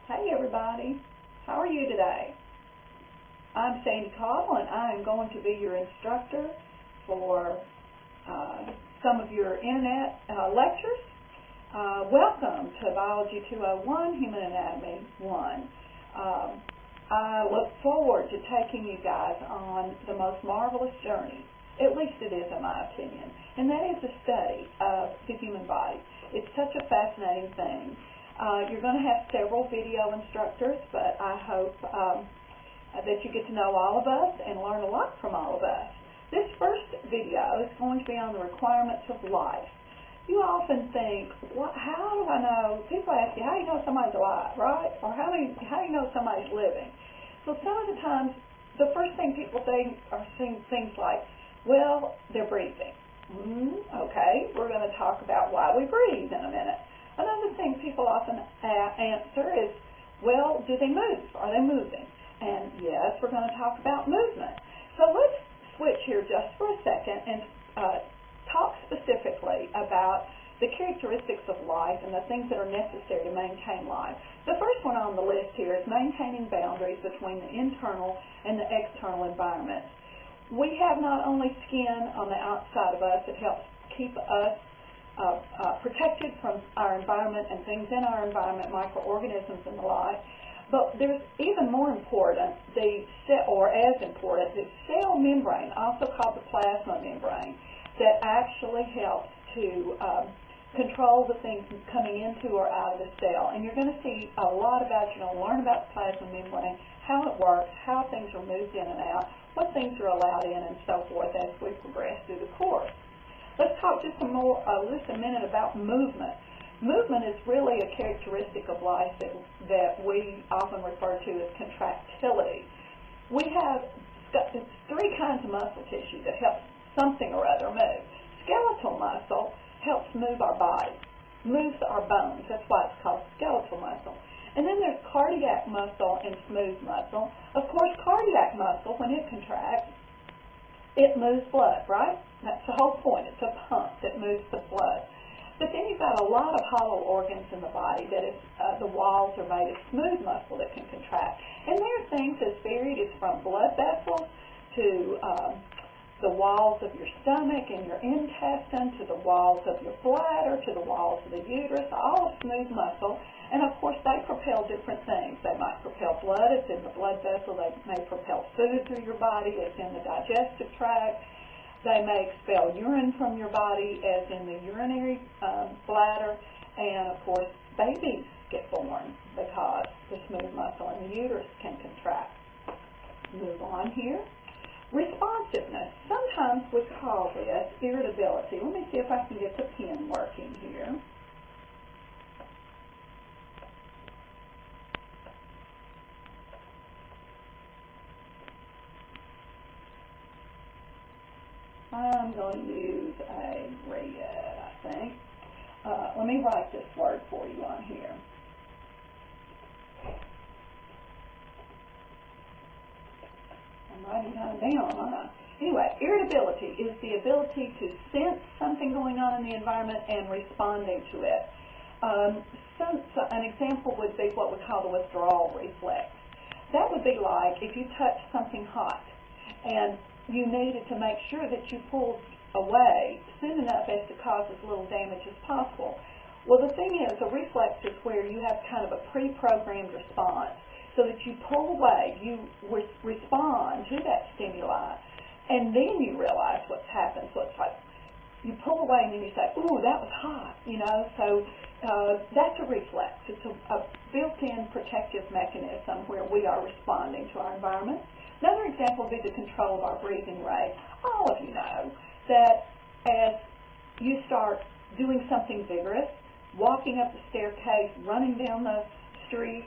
Hey everybody, how are you today? I'm Sandy Cottle and I am going to be your instructor for some of your internet lectures. Welcome to Biology 201, Human Anatomy 1. I look forward to taking you guys on the most marvelous journey, at least it is in my opinion, and that is the study of the human body. It's such a fascinating thing. You're going to have several video instructors, but I hope that you get to know all of us and learn a lot from all of us. This first video is going to be on the requirements of life. You often think, how do I know? People ask you, how do you know somebody's alive, right? Or how do you know somebody's living? So some of the times, the first thing people think are things like, well, they're breathing. Okay, we're going to talk about why we breathe in a minute. Another thing people often answer is, well, do they move? Are they moving? And yes, we're going to talk about movement. So let's switch here just for a second and talk specifically about the characteristics of life and the things that are necessary to maintain life. The first one on the list here is maintaining boundaries between the internal and the external environments. We have not only skin on the outside of us that helps keep us protected from our environment and things in our environment, microorganisms and the like, but there's even more important, as important, the cell membrane, also called the plasma membrane, that actually helps to control the things coming into or out of the cell. And you're going to see a lot about, learn about the plasma membrane, how it works, how things are moved in and out, what things are allowed in, and so forth as we progress through the course. Let's talk just a minute about movement. Movement is really a characteristic of life that we often refer to as contractility. We have three kinds of muscle tissue that helps something or other move. Skeletal muscle helps move our body, moves our bones. That's why it's called skeletal muscle. And then there's cardiac muscle and smooth muscle. Of course, cardiac muscle, when it contracts, it moves blood, right? That's the whole point. It's a pump that moves the blood. But then you've got a lot of hollow organs in the body that is, the walls are made of smooth muscle that can contract. And there are things as varied as from blood vessels to the walls of your stomach and your intestine, to the walls of your bladder, to the walls of the uterus, all of smooth muscle. And of course, they propel different things. They might propel blood, it's in the blood vessel. They may propel food through your body, it's in the digestive tract. They may expel urine from your body, as in the urinary bladder. And of course, babies get born because the smooth muscle in the uterus can contract. Move on here. Responsiveness. Sometimes we call this irritability. Let me see if I can get the pen working here. I'm going to use a red, I think. Let me write this word for you on here. I'm writing kind of down. Anyway, irritability is the ability to sense something going on in the environment and responding to it. An example would be what we call the withdrawal reflex. That would be like if you touch something hot and you needed to make sure that you pulled away soon enough as to cause as little damage as possible. Well, the thing is, a reflex is where you have kind of a pre-programmed response, so that you pull away, you respond to that stimuli, and then you realize what's happened. So it's like you pull away and then you say, ooh, that was hot, So that's a reflex. It's a built-in protective mechanism where we are responding to our environment. Another example would be the control of our breathing rate. All of you know that as you start doing something vigorous, walking up the staircase, running down the street,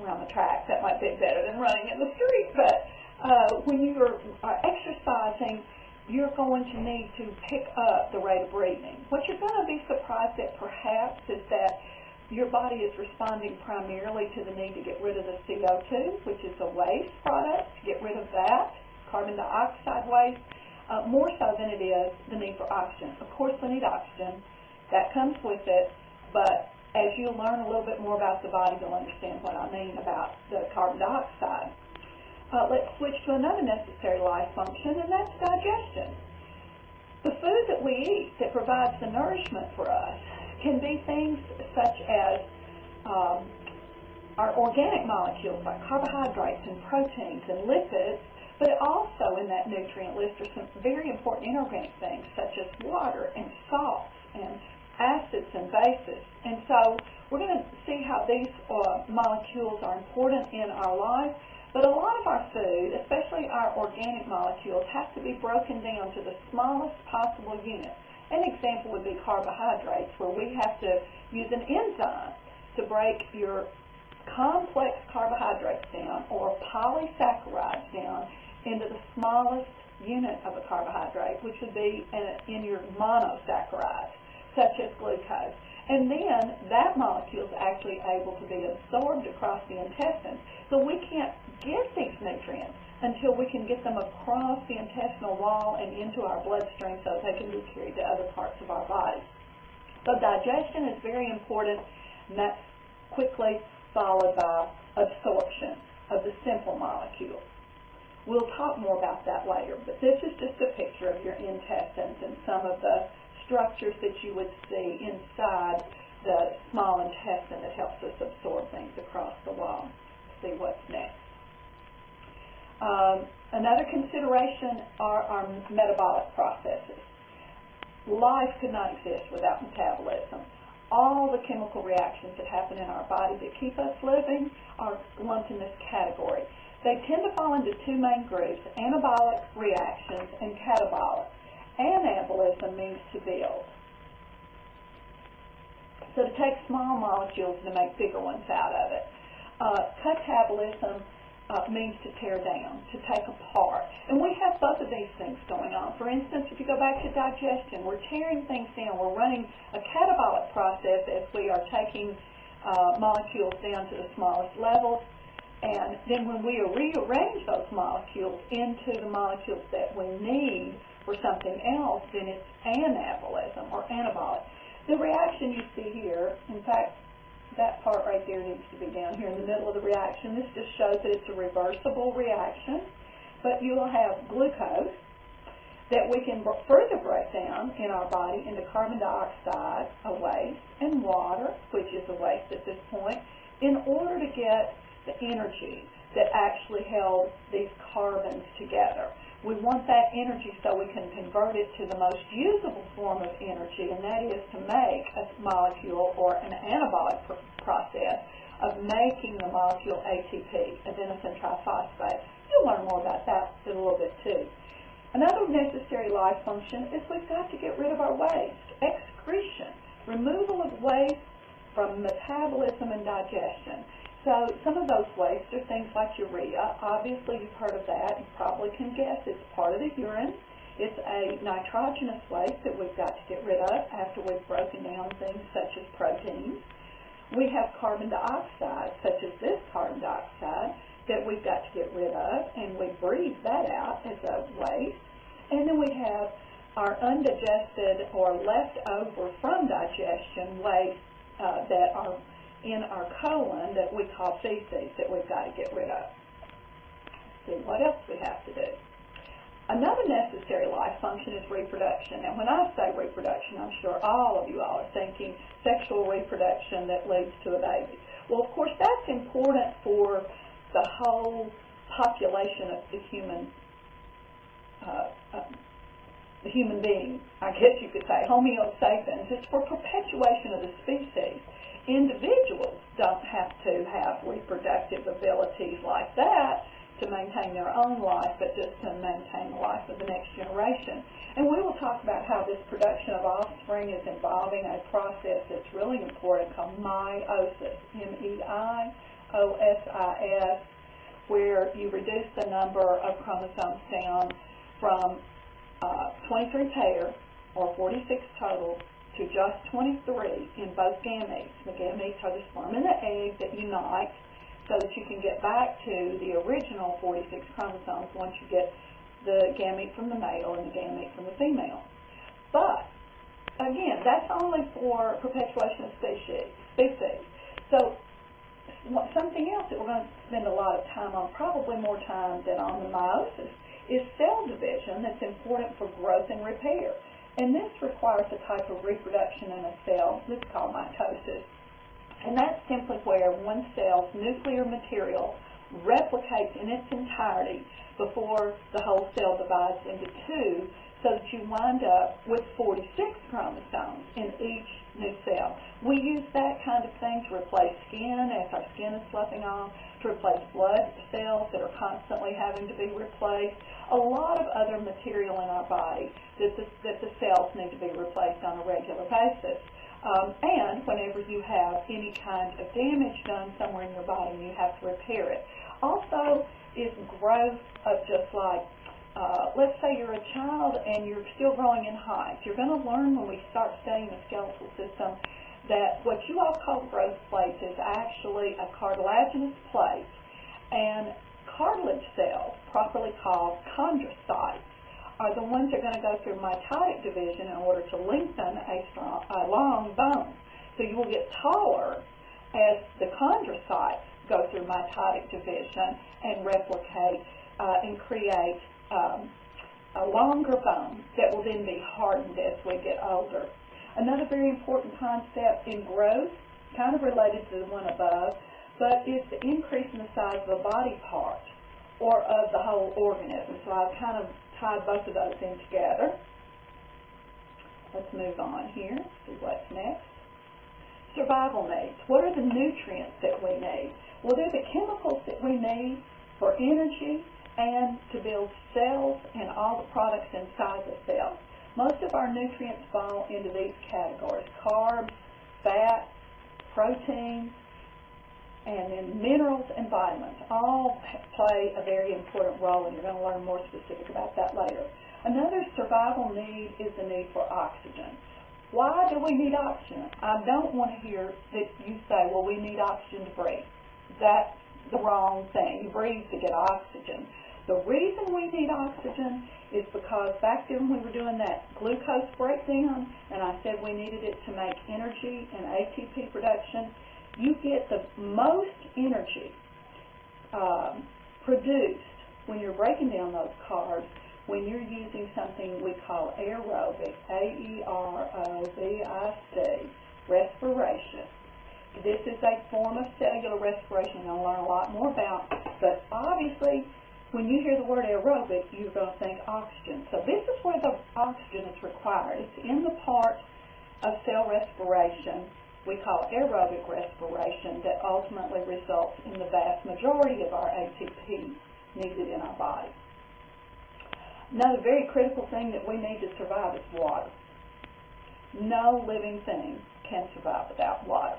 around the track, that might be better than running in the street, but when you are exercising, you're going to need to pick up the rate of breathing. What you're going to be surprised at perhaps is that your body is responding primarily to the need to get rid of the CO2, which is a waste product, to get rid of that, carbon dioxide waste, more so than it is the need for oxygen. Of course, we need oxygen. That comes with it, but as you learn a little bit more about the body, you'll understand what I mean about the carbon dioxide. Let's switch to another necessary life function, and that's digestion. The food that we eat that provides the nourishment for us can be things such as our organic molecules like carbohydrates and proteins and lipids, but also in that nutrient list are some very important inorganic things such as water and salts and acids and bases. And so we're going to see how these molecules are important in our life. But a lot of our food, especially our organic molecules, have to be broken down to the smallest possible unit. An example would be carbohydrates, where we have to use an enzyme to break your complex carbohydrates down or polysaccharides down into the smallest unit of a carbohydrate, which would be in your monosaccharides, such as glucose. And then that molecule is actually able to be absorbed across the intestines. So we can't get these nutrients until we can get them across the intestinal wall and into our bloodstream so that they can be carried to other parts of our body. So digestion is very important, and that's quickly followed by absorption of the simple molecules. We'll talk more about that later, but this is just a picture of your intestines and some of the structures that you would see inside the small intestine that helps us absorb things across the wall. Let's see what's next. Another consideration are our metabolic processes. Life could not exist without metabolism. All the chemical reactions that happen in our body that keep us living are lumped in this category. They tend to fall into two main groups, anabolic reactions and catabolic. Anabolism means to build. So to take small molecules and to make bigger ones out of it. Catabolism means to tear down, to take apart. And we have both of these things going on. For instance, if you go back to digestion, we're tearing things down. We're running a catabolic process as we are taking molecules down to the smallest levels. And then when we rearrange those molecules into the molecules that we need for something else, then it's anabolism or anabolic. The reaction you see here, in fact, that part right there needs to be down here in the middle of the reaction. This just shows that it's a reversible reaction. But you will have glucose that we can further break down in our body into carbon dioxide, a waste, and water, which is a waste at this point, in order to get the energy that actually held these carbons together. We want that energy so we can convert it to the most usable form of energy, and that is to make a molecule or an anabolic process of making the molecule ATP, adenosine triphosphate. You'll learn more about that in a little bit too. Another necessary life function is we've got to get rid of our waste. Excretion, removal of waste from metabolism and digestion. So some of those wastes are things like urea. Obviously, you've heard of that. You probably can guess it's part of the urine. It's a nitrogenous waste that we've got to get rid of after we've broken down things such as proteins. We have carbon dioxide, such as this carbon dioxide, that we've got to get rid of, and we breathe that out as a waste. And then we have our undigested or leftover from digestion waste that are in our colon that we call feces that we've got to get rid of. Let's see what else we have to do. Another necessary life function is reproduction. And when I say reproduction, I'm sure all of you all are thinking sexual reproduction that leads to a baby. Well, of course, that's important for the whole population of the human being, I guess you could say, Homo sapiens. It's for perpetuation of the species. Individuals don't have to have reproductive abilities like that to maintain their own life, but just to maintain the life of the next generation. And we will talk about how this production of offspring is involving a process that's really important called meiosis, M-E-I-O-S-I-S, where you reduce the number of chromosomes down from 23 pair, or 46 total, to just 23 in both gametes. The gametes are the sperm and the egg that unite so that you can get back to the original 46 chromosomes once you get the gamete from the male and the gamete from the female. But again, that's only for perpetuation of species. So something else that we're going to spend a lot of time on, probably more time than on the meiosis, is cell division that's important for growth and repair. And this requires a type of reproduction in a cell that's called mitosis. And that's simply where one cell's nuclear material replicates in its entirety before the whole cell divides into two, so that you wind up with 46 chromosomes in each new cell. We use that kind of thing to replace skin as our skin is sloughing off, to replace blood cells that are constantly having to be replaced, a lot of other material in our body that the cells need to be replaced on a regular basis. And whenever you have any kind of damage done somewhere in your body and you have to repair it. Also is growth of just like, let's say you're a child and you're still growing in height. You're going to learn when we start studying the skeletal system that what you all call growth plates is actually a cartilaginous plate, and cartilage cells, properly called chondrocytes, are the ones that are going to go through mitotic division in order to lengthen a long bone. So you will get taller as the chondrocytes go through mitotic division and replicate and create a longer bone that will then be hardened as we get older. Another very important concept in growth, kind of related to the one above, but is the increase in the size of a body part or of the whole organism. So I've kind of tied both of those in together. Let's move on here, see what's next. Survival needs. What are the nutrients that we need? Well, they're the chemicals that we need for energy and to build cells and all the products inside the cells. Most of our nutrients fall into these categories: carbs, fat, protein, and then minerals and vitamins all play a very important role, and you're going to learn more specific about that later. Another survival need is the need for oxygen. Why do we need oxygen? I don't want to hear that you say, well, we need oxygen to breathe. That's the wrong thing. You breathe to get oxygen. The reason we need oxygen is because back then we were doing that glucose breakdown, and I said we needed it to make energy and ATP production. You get the most energy produced when you're breaking down those carbs when you're using something we call aerobic, A-E-R-O-B-I-C, respiration. This is a form of cellular respiration you'll learn a lot more about, but obviously when you hear the word aerobic, you're going to think oxygen. So this is where the oxygen is required. It's in the part of cell respiration we call aerobic respiration that ultimately results in the vast majority of our ATP needed in our body. Another very critical thing that we need to survive is water. No living thing can survive without water.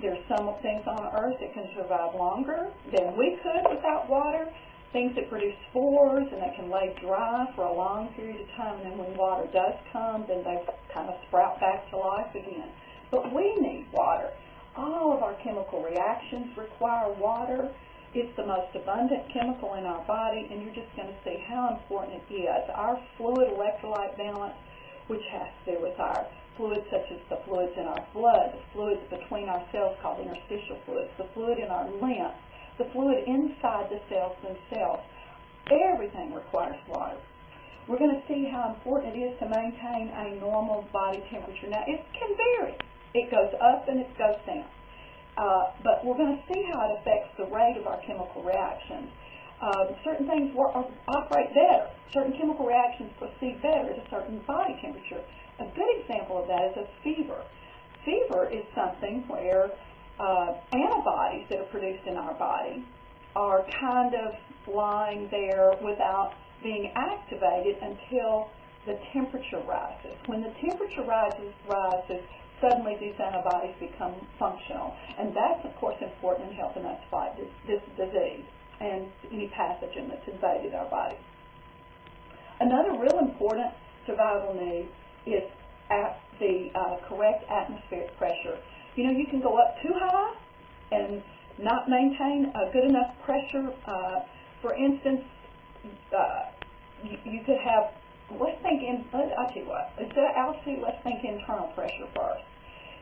There's some things on Earth that can survive longer than we could without water, things that produce spores and they can lay dry for a long period of time, and then when water does come, then they kind of sprout back to life again. But we need water. All of our chemical reactions require water. It's the most abundant chemical in our body, and you're just going to see how important it is. Our fluid electrolyte balance, which has to do with our fluids such as the fluids in our blood, the fluids between our cells called interstitial fluids, the fluid in our lymph, the fluid inside the cells themselves. Everything requires water. We're going to see how important it is to maintain a normal body temperature. Now, it can vary. It goes up and it goes down. But we're going to see how it affects the rate of our chemical reactions. Certain things operate better. Certain chemical reactions proceed better at a certain body temperature. A good example of that is a fever. Fever is something where antibodies that are produced in our body are kind of lying there without being activated until the temperature rises. When the temperature rises, suddenly these antibodies become functional. And that's, of course, important in helping us fight this disease and any pathogen that's invaded our body. Another real important survival need is at the correct atmospheric pressure. You know, you can go up too high and not maintain a good enough pressure. For instance, you could have let's think I'll tell you what, instead of altitude, let's think internal pressure first.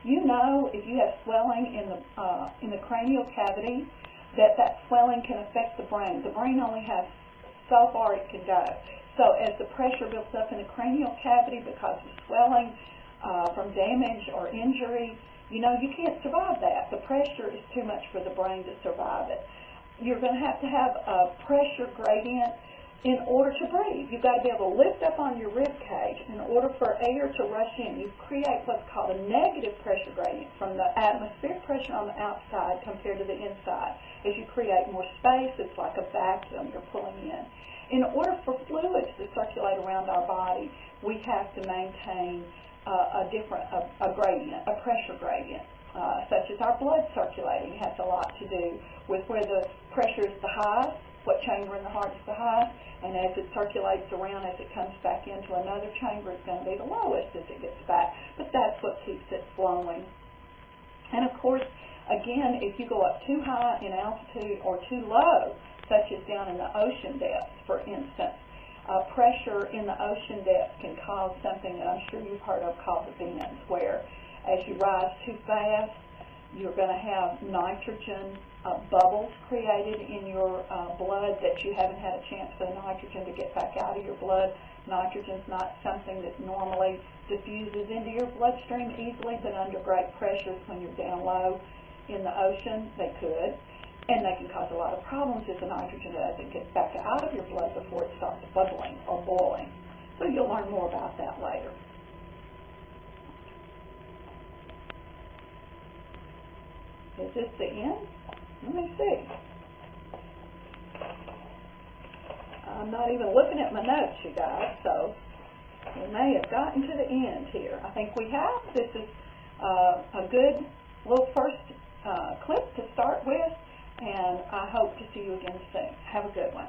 You know, if you have swelling in the cranial cavity, that swelling can affect the brain. The brain only has so far it can go. So as the pressure builds up in the cranial cavity because of swelling from damage or injury, you know, you can't survive that. The pressure is too much for the brain to survive it. You're going to have a pressure gradient in order to breathe. You've got to be able to lift up on your rib cage in order for air to rush in. You create what's called a negative pressure gradient from the atmospheric pressure on the outside compared to the inside. As you create more space, it's like a vacuum you're pulling in. In order for fluids to circulate around our body, we have to maintain a gradient, a pressure gradient, such as our blood circulating has a lot to do with where the pressure is the highest, what chamber in the heart is the highest, and as it circulates around, as it comes back into another chamber, it's going to be the lowest as it gets back. But that's what keeps it flowing. And of course, again, if you go up too high in altitude or too low, such as down in the ocean depths, for instance, pressure in the ocean depths can cause something that I'm sure you've heard of called the bends, where as you rise too fast, you're going to have nitrogen bubbles created in your blood that you haven't had a chance for the nitrogen to get back out of your blood. Nitrogen's not something that normally diffuses into your bloodstream easily, but under great pressures when you're down low in the ocean, they could. And they can cause a lot of problems if the nitrogen doesn't get back out of your blood before it starts bubbling or boiling. So you'll learn more about that later. Is this the end? Let me see. I'm not even looking at my notes, you guys, so we may have gotten to the end here. I think we have. This is a good little first clip to start with, and I hope to see you again soon. Have a good one.